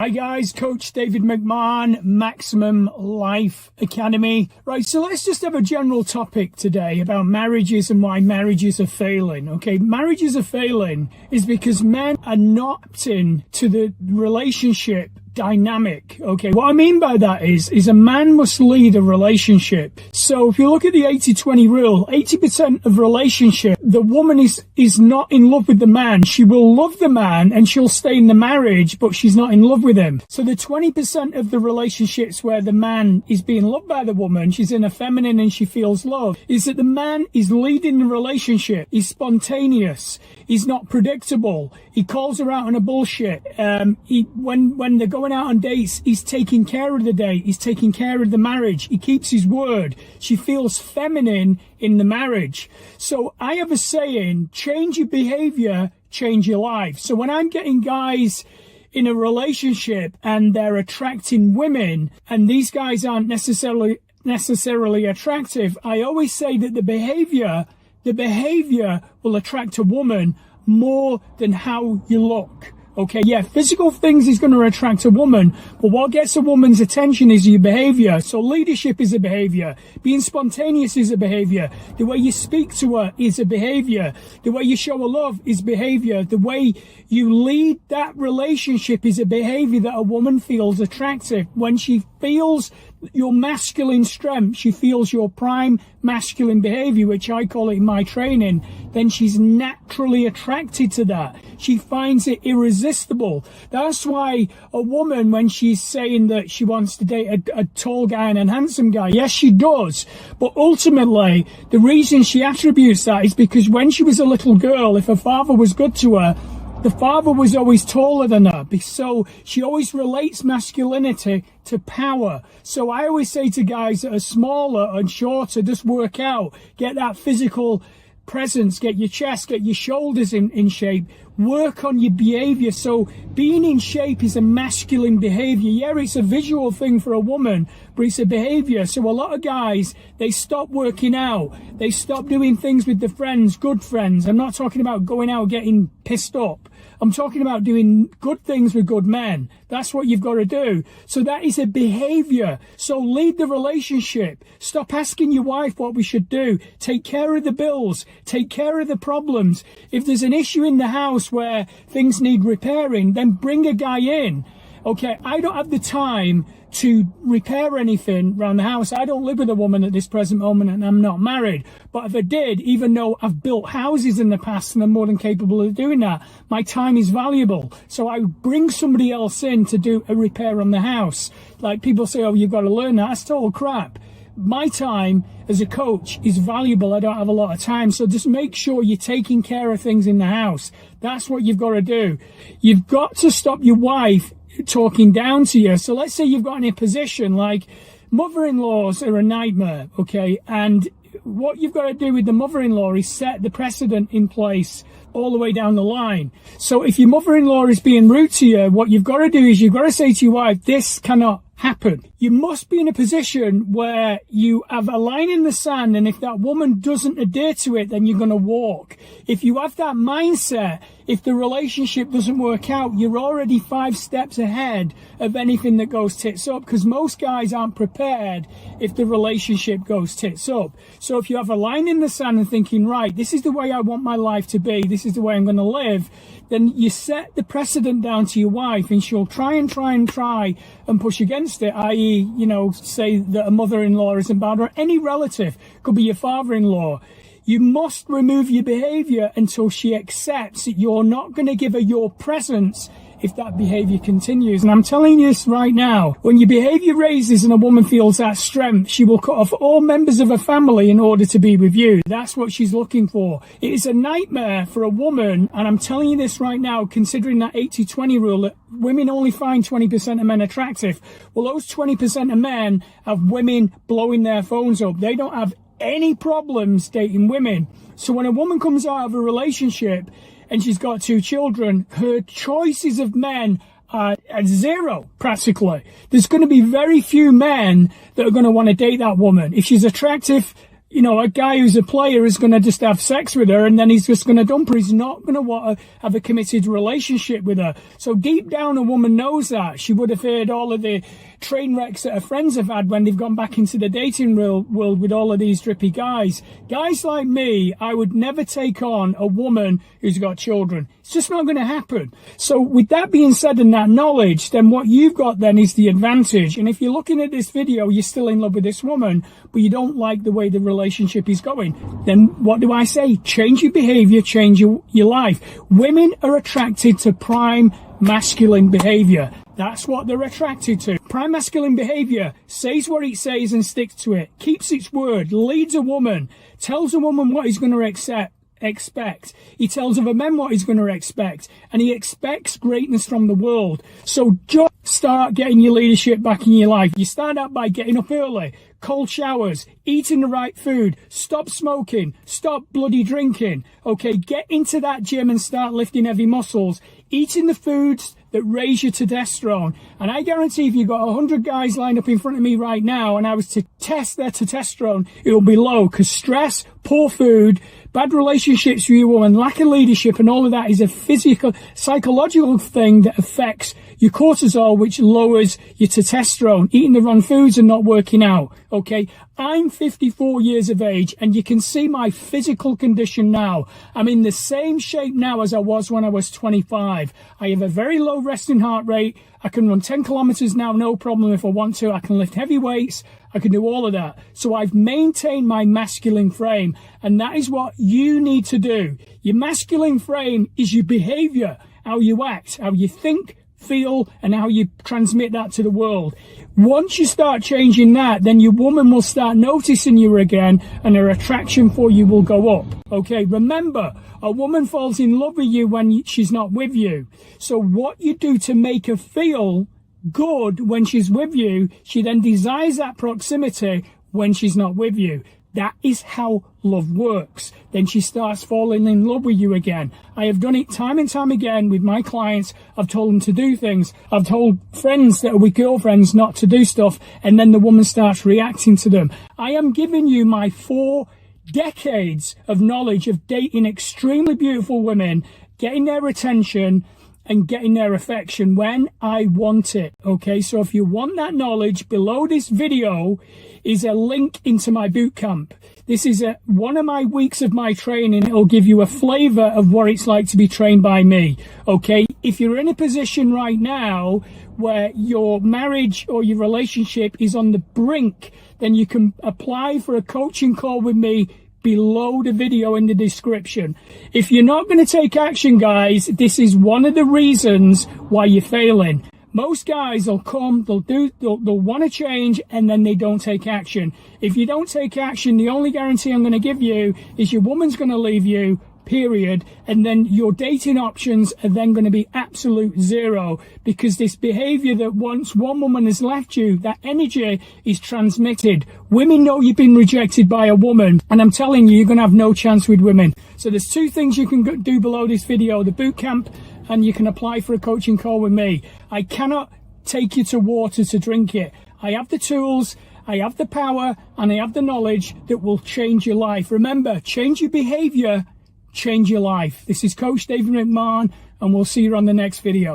Hi guys, Coach David McMahon, Maximum Life Academy. Right, so let's just have a general topic today about marriages and why marriages are failing. Okay, marriages are failing is because men are not opting to the relationship dynamic. Okay, what I mean by that is a man must lead a relationship. So if you look at the 80-20 rule, 80% of relationship, the woman is not in love with the man. She will love the man and she'll stay in the marriage, but she's not in love with him. So the 20% of the relationships where the man is being loved by the woman, she's in a feminine and she feels love, is that the man is leading the relationship. He's spontaneous. He's not predictable. He calls her out on a bullshit. When they're going out on dates, he's taking care of the date. He's taking care of the marriage. He keeps his word. She feels feminine in the marriage. So I have a saying, change your behavior, change your life. So when I'm getting guys in a relationship and they're attracting women and these guys aren't necessarily attractive, I always say that the behavior will attract a woman more than how you look. Okay, yeah, physical things is going to attract a woman, but what gets a woman's attention is your behavior. So leadership is a behavior. Being spontaneous is a behavior. The way you speak to her is a behavior. The way you show her love is behavior. The way you lead that relationship is a behavior that a woman feels attractive. When she feels your masculine strength, she feels your prime masculine behavior, which I call it in my training, then she's naturally attracted to that. She finds it irresistible. That's why a woman, when she's saying that she wants to date a tall guy and a handsome guy, yes, she does. But ultimately, the reason she attributes that is because when she was a little girl, if her father was good to her, the father was always taller than her, so she always relates masculinity to power. So I always say to guys that are smaller and shorter, just work out, get that physical presence, get your chest, get your shoulders in shape, work on your behavior. So being in shape is a masculine behavior. Yeah, it's a visual thing for a woman, but it's a behavior. So a lot of guys, they stop working out. They stop doing things with their friends, good friends. I'm not talking about going out getting pissed up. I'm talking about doing good things with good men. That's what you've got to do. So that is a behavior. So lead the relationship. Stop asking your wife what we should do. Take care of the bills. Take care of the problems. If there's an issue in the house where things need repairing, then bring a guy in. Okay, I don't have the time to repair anything around the house. I don't live with a woman at this present moment and I'm not married. But if I did, even though I've built houses in the past and I'm more than capable of doing that, my time is valuable. So I bring somebody else in to do a repair on the house. Like people say, oh, you've got to learn that. That's total crap. My time as a coach is valuable. I don't have a lot of time. So just make sure you're taking care of things in the house. That's what you've got to do. You've got to stop your wife talking down to you. So let's say you've got in a position like mother-in-laws are a nightmare, okay? And what you've got to do with the mother-in-law is set the precedent in place all the way down the line. So if your mother-in-law is being rude to you, what you've got to do is you've got to say to your wife, this cannot happen. You must be in a position where you have a line in the sand, and if that woman doesn't adhere to it, then you're going to walk. If you have that mindset, if the relationship doesn't work out, you're already 5 steps ahead of anything that goes tits up, because most guys aren't prepared if the relationship goes tits up. So if you have a line in the sand and thinking, right, this is the way I want my life to be, this is the way I'm going to live, then you set the precedent down to your wife and she'll try and push against it, i.e., say that a mother-in-law isn't bad, or any relative, could be your father-in-law. You must remove your behavior until she accepts that you're not going to give her your presence if that behavior continues. And I'm telling you this right now, when your behavior raises and a woman feels that strength, she will cut off all members of her family in order to be with you. That's what she's looking for. It is a nightmare for a woman, and I'm telling you this right now, considering that 80-20 rule, that women only find 20% of men attractive. Well, those 20% of men have women blowing their phones up. They don't have any problems dating women. So when a woman comes out of a relationship and she's got 2 children, her choices of men are at zero, practically. There's going to be very few men that are going to want to date that woman. If she's attractive, you know, a guy who's a player is going to just have sex with her and then he's just going to dump her. He's not going to want to have a committed relationship with her. So deep down, a woman knows that. She would have heard all of the train wrecks that her friends have had when they've gone back into the dating world with all of these drippy guys. Guys like me, I would never take on a woman who's got children. It's just not going to happen. So with that being said and that knowledge, then what you've got then is the advantage. And if you're looking at this video, you're still in love with this woman, but you don't like the way the relationship is going, then what do I say? Change your behavior, change your life. Women are attracted to prime masculine behavior. That's what they're attracted to. Prime masculine behavior says what it says and sticks to it, keeps its word, leads a woman, tells a woman what he's going to expect. He tells other men what he's going to expect, and he expects greatness from the world. So just start getting your leadership back in your life. You start out by getting up early, cold showers, eating the right food, stop smoking, stop bloody drinking. Okay, get into that gym and start lifting heavy muscles, eating the foods that raise your testosterone. And I guarantee if you've got 100 guys lined up in front of me right now and I was to test their testosterone, it will be low, because stress, poor food, bad relationships with your woman, lack of leadership, and all of that is a physical, psychological thing that affects your cortisol, which lowers your testosterone. Eating the wrong foods and not working out. Okay, I'm 54 years of age, and you can see my physical condition now. I'm in the same shape now as I was when I was 25. I have a very low resting heart rate. I can run 10 kilometers now, no problem if I want to. I can lift heavy weights. I can do all of that. So I've maintained my masculine frame, and that is what you need to do. Your masculine frame is your behavior, how you act, how you think, feel, and how you transmit that to the world. Once you start changing that, then your woman will start noticing you again, and her attraction for you will go up. Okay, remember, a woman falls in love with you when she's not with you. So what you do to make her feel good when she's with you, she then desires that proximity when she's not with you. That is how love works. Then she starts falling in love with you again. I have done it time and time again with my clients. I've told them to do things. I've told friends that are with girlfriends not to do stuff, and then the woman starts reacting to them. I am giving you my 4 decades of knowledge of dating extremely beautiful women, getting their attention, and getting their affection when I want it. Okay, so if you want that knowledge, below this video is a link into my boot camp. This is one of my weeks of my training. It'll give you a flavor of what it's like to be trained by me. Okay, if you're in a position right now where your marriage or your relationship is on the brink, then you can apply for a coaching call with me below the video in the description. If you're not going to take action, guys, this is one of the reasons why you're failing. Most guys will come, they'll want to change, and then they don't take action. If you don't take action, the only guarantee I'm going to give you is your woman's going to leave you, period, and then your dating options are then going to be absolute zero, because this behavior that once one woman has left you, that energy is transmitted. Women know you've been rejected by a woman, and I'm telling you, you're going to have no chance with women. So there's 2 things you can do below this video: the boot camp, and you can apply for a coaching call with me. I cannot take you to water to drink it. I have the tools, I have the power, and I have the knowledge that will change your life. Remember, change your behavior, change your life. This is Coach David McMahon, and we'll see you on the next video.